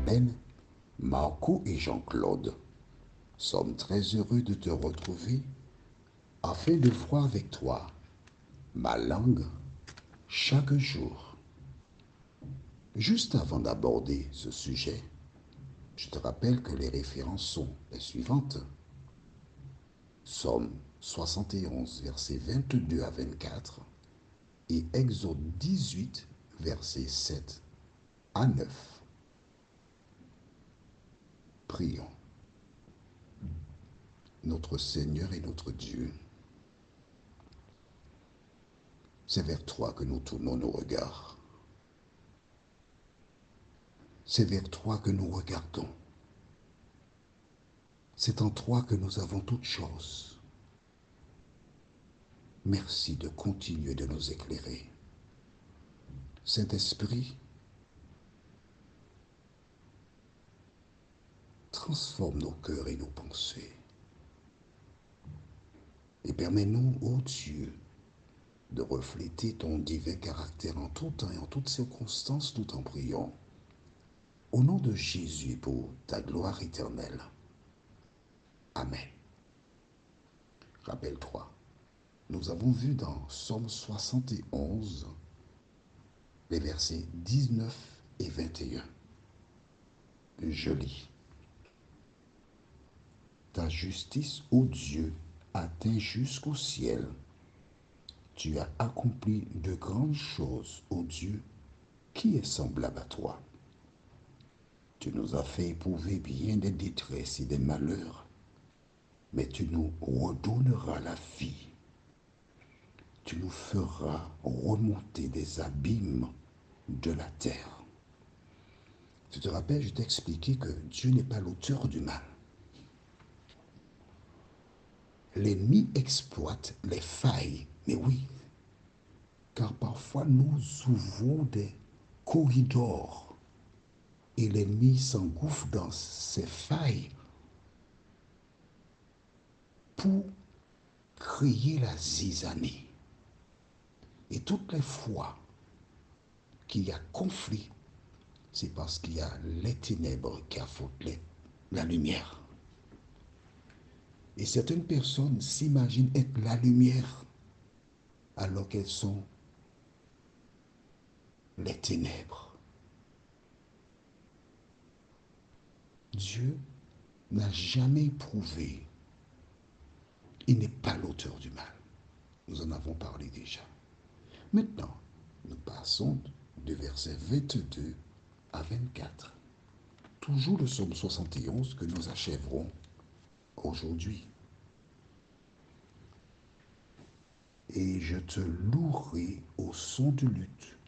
Marlène, Marco et Jean-Claude sommes très heureux de te retrouver afin de voir avec toi ma langue chaque jour. Juste avant d'aborder ce sujet, je te rappelle que les références sont les suivantes. Somme 71, versets 22 à 24 et Exode 18, versets 7 à 9. Prions. Notre Seigneur et notre Dieu, c'est vers toi que nous tournons nos regards. C'est vers toi que nous regardons. C'est en toi que nous avons toutes choses. Merci de continuer de nous éclairer. Saint-Esprit, transforme nos cœurs et nos pensées. Et permets-nous, ô Dieu, de refléter ton divin caractère en tout temps et en toutes circonstances, tout en priant. Au nom de Jésus, pour ta gloire éternelle. Amen. Rappelle-toi, nous avons vu dans Somme 71, les versets 19 et 21. Je lis. Ta justice, ô Dieu, atteint jusqu'au ciel. Tu as accompli de grandes choses, ô Dieu, qui est semblable à toi. Tu nous as fait éprouver bien des détresses et des malheurs, mais tu nous redonneras la vie. Tu nous feras remonter des abîmes de la terre. Tu te rappelles, je t'ai expliqué que Dieu n'est pas l'auteur du mal. L'ennemi exploite les failles, mais oui, car parfois nous ouvrons des corridors et l'ennemi s'engouffre dans ces failles pour créer la zizanie. Et toutes les fois qu'il y a conflit, c'est parce qu'il y a les ténèbres qui affrontent la lumière. Et certaines personnes s'imaginent être la lumière alors qu'elles sont les ténèbres. Dieu n'a jamais éprouvé. Il n'est pas l'auteur du mal. Nous en avons parlé déjà. Maintenant, nous passons du verset 22 à 24. Toujours le psaume 71 que nous achèverons aujourd'hui. Et je te louerai au son de lutte.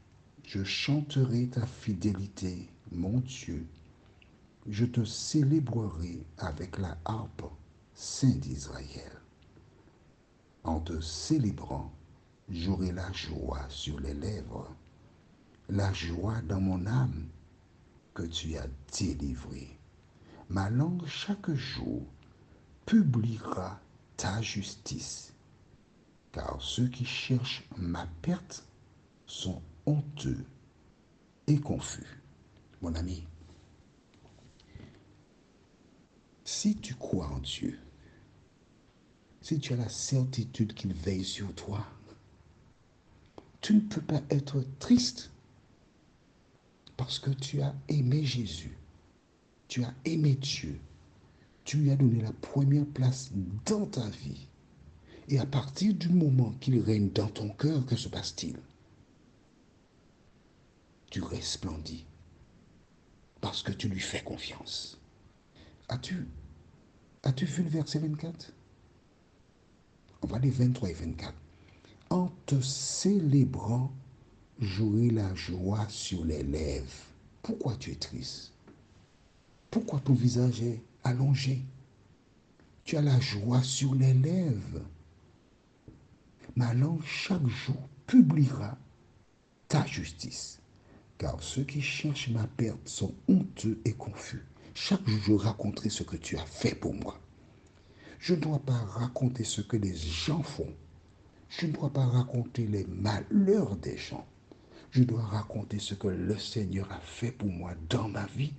Je chanterai ta fidélité, mon Dieu. Je te célébrerai avec la harpe, Saint d'Israël. En te célébrant, j'aurai la joie sur les lèvres, la joie dans mon âme que tu as délivrée. Ma langue chaque jour publiera ta justice, car ceux qui cherchent ma perte sont honteux et confus. Mon ami, si tu crois en Dieu, si tu as la certitude qu'il veille sur toi, tu ne peux pas être triste parce que tu as aimé Jésus, tu as aimé Dieu, tu lui as donné la première place dans ta vie. Et à partir du moment qu'il règne dans ton cœur, que se passe-t-il? Tu resplendis parce que tu lui fais confiance. As-tu vu le verset 24? On va lire 23 et 24. En te célébrant, j'aurai la joie sur les lèvres. Pourquoi tu es triste? Pourquoi ton visage est allongé? Tu as la joie sur les lèvres. Ma langue chaque jour publiera ta justice. Car ceux qui cherchent ma perte sont honteux et confus. Chaque jour, je raconterai ce que tu as fait pour moi. Je ne dois pas raconter ce que les gens font. Je ne dois pas raconter les malheurs des gens. Je dois raconter ce que le Seigneur a fait pour moi dans ma vie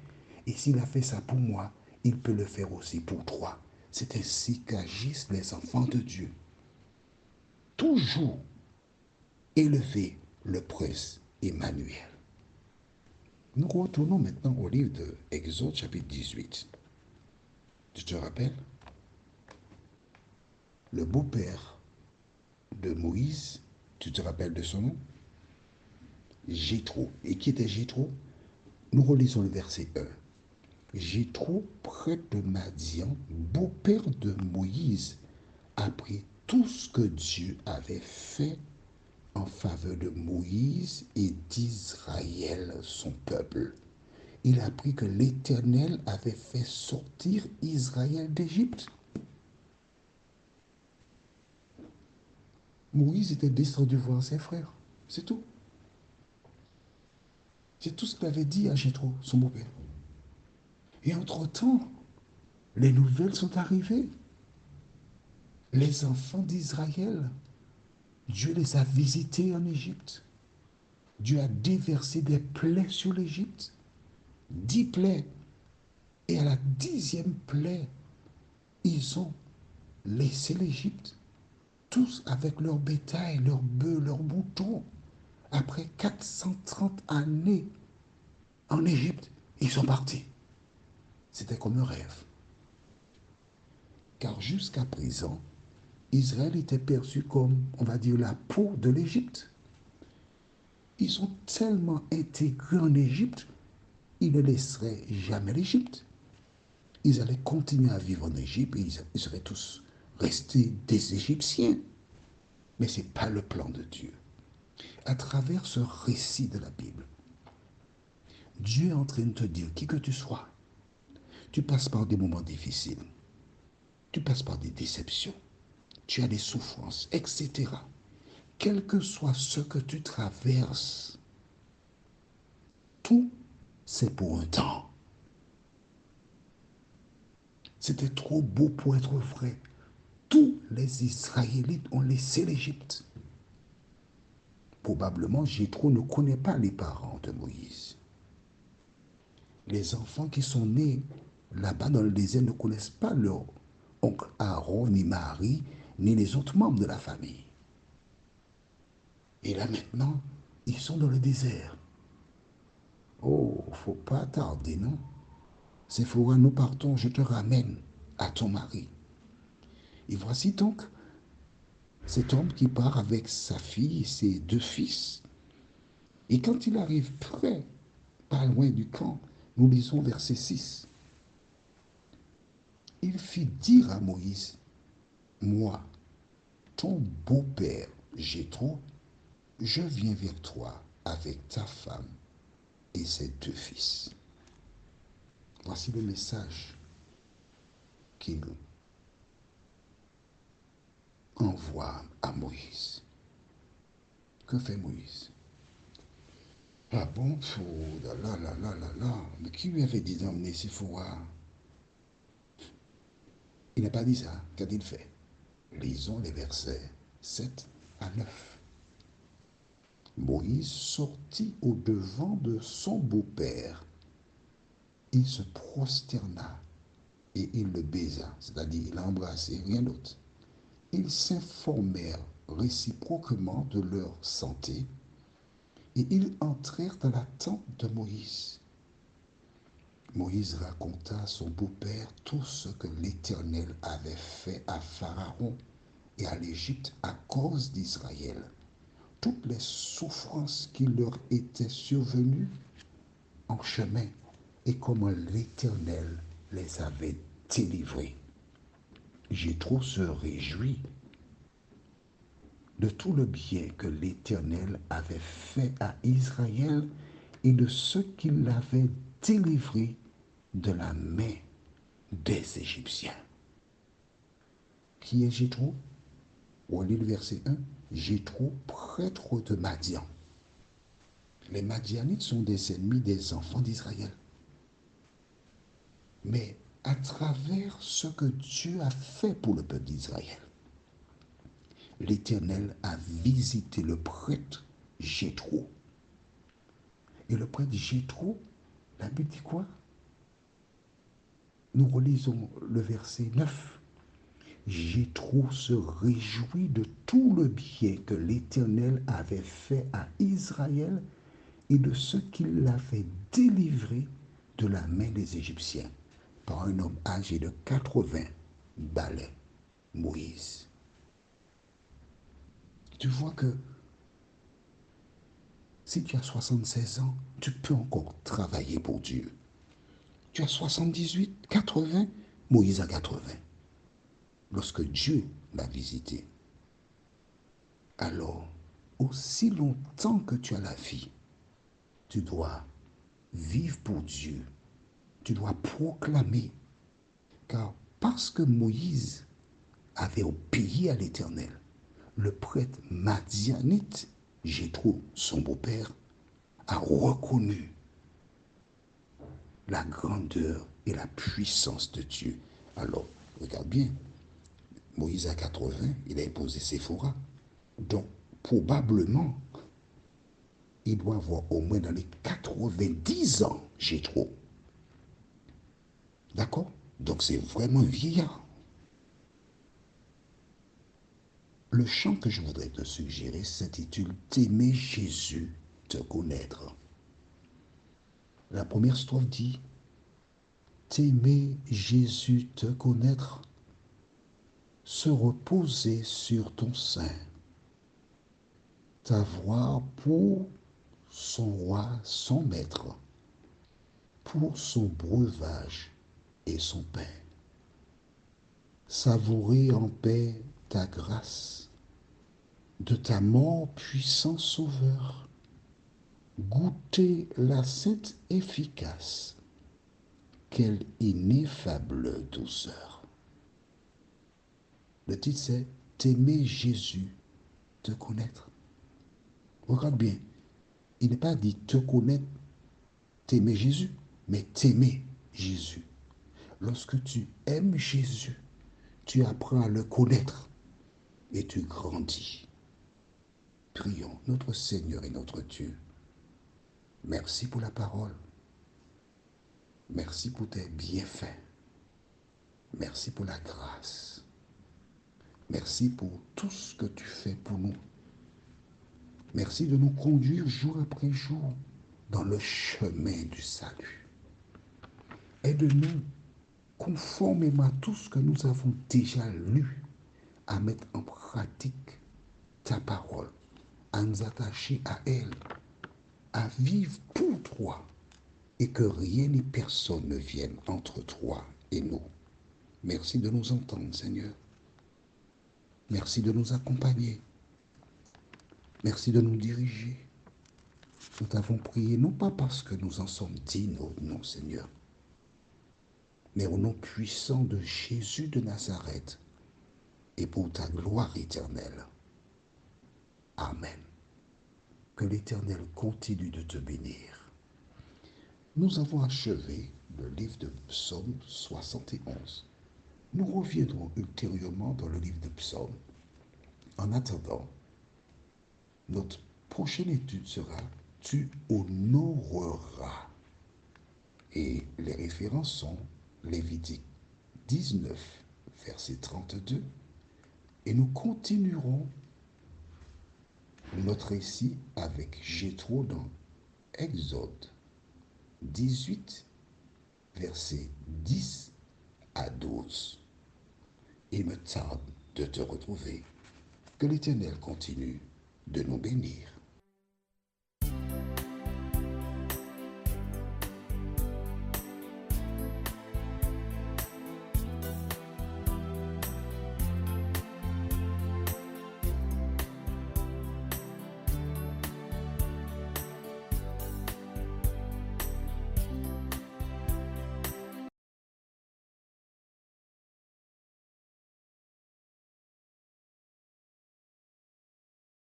Et s'il a fait ça pour moi, il peut le faire aussi pour toi. C'est ainsi qu'agissent les enfants de Dieu. Toujours élever le prince Emmanuel. Nous retournons maintenant au livre de Exode chapitre 18. Tu te rappelles? Le beau-père de Moïse, tu te rappelles de son nom? Jéthro. Et qui était Jéthro? Nous relisons le verset 1. Jéthro, prêtre de Madian, beau-père de Moïse, apprit tout ce que Dieu avait fait en faveur de Moïse et d'Israël, son peuple. Il apprit que l'Éternel avait fait sortir Israël d'Égypte. Moïse était descendu voir ses frères. C'est tout. C'est tout ce qu'il avait dit à Jéthro, son beau-père. Et entre-temps, les nouvelles sont arrivées. Les enfants d'Israël, Dieu les a visités en Égypte. Dieu a déversé des plaies sur l'Égypte. 10 plaies. Et à la 10e plaie, ils ont laissé l'Égypte. Tous avec leur bétail, leurs bœufs, leurs moutons. Après 430 années en Égypte, ils sont partis. C'était comme un rêve. Car jusqu'à présent, Israël était perçu comme, on va dire, la peau de l'Égypte. Ils sont tellement intégrés en Égypte, ils ne laisseraient jamais l'Égypte. Ils allaient continuer à vivre en Égypte et ils seraient tous restés des Égyptiens. Mais ce n'est pas le plan de Dieu. À travers ce récit de la Bible, Dieu est en train de te dire, qui que tu sois, tu passes par des moments difficiles, tu passes par des déceptions, tu as des souffrances, etc. Quel que soit ce que tu traverses, tout, c'est pour un temps. C'était trop beau pour être vrai. Tous les Israélites ont laissé l'Égypte. Probablement, Jéthro ne connaît pas les parents de Moïse. Les enfants qui sont nés là-bas dans le désert ne connaissent pas leur oncle Aaron, ni Marie, ni les autres membres de la famille. Et là maintenant, ils sont dans le désert. Oh, faut pas tarder, non? Séphora, nous partons, je te ramène à ton mari. Et voici donc cet homme qui part avec sa fille et ses 2 fils. Et quand il arrive près, pas loin du camp, nous lisons verset 6. Il fit dire à Moïse, moi, ton beau-père Jéthro, je viens vers toi avec ta femme et ses 2 fils. Voici le message qu'il envoie à Moïse. Que fait Moïse? Ah bon, oh là là là là là là, mais qui lui avait dit d'emmener Séphora? Il n'a pas dit ça. Qu'a-t-il fait? Lisons les versets 7 à 9. Moïse sortit au-devant de son beau-père. Il se prosterna et il le baisa, c'est-à-dire il l'a embrassé, rien d'autre. Ils s'informèrent réciproquement de leur santé et ils entrèrent dans la tente de Moïse. Moïse raconta à son beau-père tout ce que l'Éternel avait fait à Pharaon et à l'Égypte à cause d'Israël, toutes les souffrances qui leur étaient survenues en chemin et comment l'Éternel les avait délivrés. Jéthro se réjouit de tout le bien que l'Éternel avait fait à Israël et de ce qu'il l'avait délivré de la main des Égyptiens. Qui est Jéthro? On lit le verset 1. Jéthro, prêtre de Madian. Les Madianites sont des ennemis des enfants d'Israël. Mais à travers ce que Dieu a fait pour le peuple d'Israël, l'Éternel a visité le prêtre Jéthro. Et le prêtre Jéthro, la Bible dit quoi? Nous relisons le verset 9. Jéthro se réjouit de tout le bien que l'Éternel avait fait à Israël et de ce qu'il l'avait délivré de la main des Égyptiens par un homme âgé de 80 balais, Moïse. Tu vois que si tu as 76 ans, tu peux encore travailler pour Dieu. Tu as 78, 80, Moïse a 80. Lorsque Dieu l'a visité. Alors, aussi longtemps que tu as la vie, tu dois vivre pour Dieu. Tu dois proclamer. Car parce que Moïse avait obéi à l'Éternel, le prêtre madianite, Jéthro, son beau-père, a reconnu la grandeur et la puissance de Dieu. Alors, regarde bien, Moïse a 80, il a épousé Séphora. Donc, probablement, il doit avoir au moins dans les 90 ans, Jéthro. D'accord? Donc, c'est vraiment un vieillard. Le chant que je voudrais te suggérer s'intitule T'aimer Jésus, te connaître. La première strophe dit T'aimer Jésus, te connaître, se reposer sur ton sein, t'avoir pour son roi, son maître, pour son breuvage et son pain. Savourer en paix ta grâce, de ta mort puissant sauveur, goûter la sainte efficace, quelle ineffable douceur. Le titre c'est T'aimer Jésus, te connaître. Regarde bien, il n'est pas dit te connaître, t'aimer Jésus, mais t'aimer Jésus. Lorsque tu aimes Jésus, tu apprends à le connaître et tu grandis. Prions, notre Seigneur et notre Dieu. Merci pour la parole. Merci pour tes bienfaits. Merci pour la grâce. Merci pour tout ce que tu fais pour nous. Merci de nous conduire jour après jour dans le chemin du salut. Aide-nous, conformément à tout ce que nous avons déjà lu, à mettre en pratique ta parole, à nous attacher à elle, à vivre pour toi, et que rien ni personne ne vienne entre toi et nous. Merci de nous entendre, Seigneur. Merci de nous accompagner. Merci de nous diriger. Nous t'avons prié, non pas parce que nous en sommes dignes, non, Seigneur, mais au nom puissant de Jésus de Nazareth et pour ta gloire éternelle. Amen. Que l'Éternel continue de te bénir. Nous avons achevé le livre de Psaume 71. Nous reviendrons ultérieurement dans le livre de Psaume. En attendant, notre prochaine étude sera Tu honoreras. Et les références sont Lévitique 19, verset 32. Et nous continuerons notre récit avec Jéthro dans Exode 18, verset 10 à 12. Il me tarde de te retrouver. Que l'Éternel continue de nous bénir.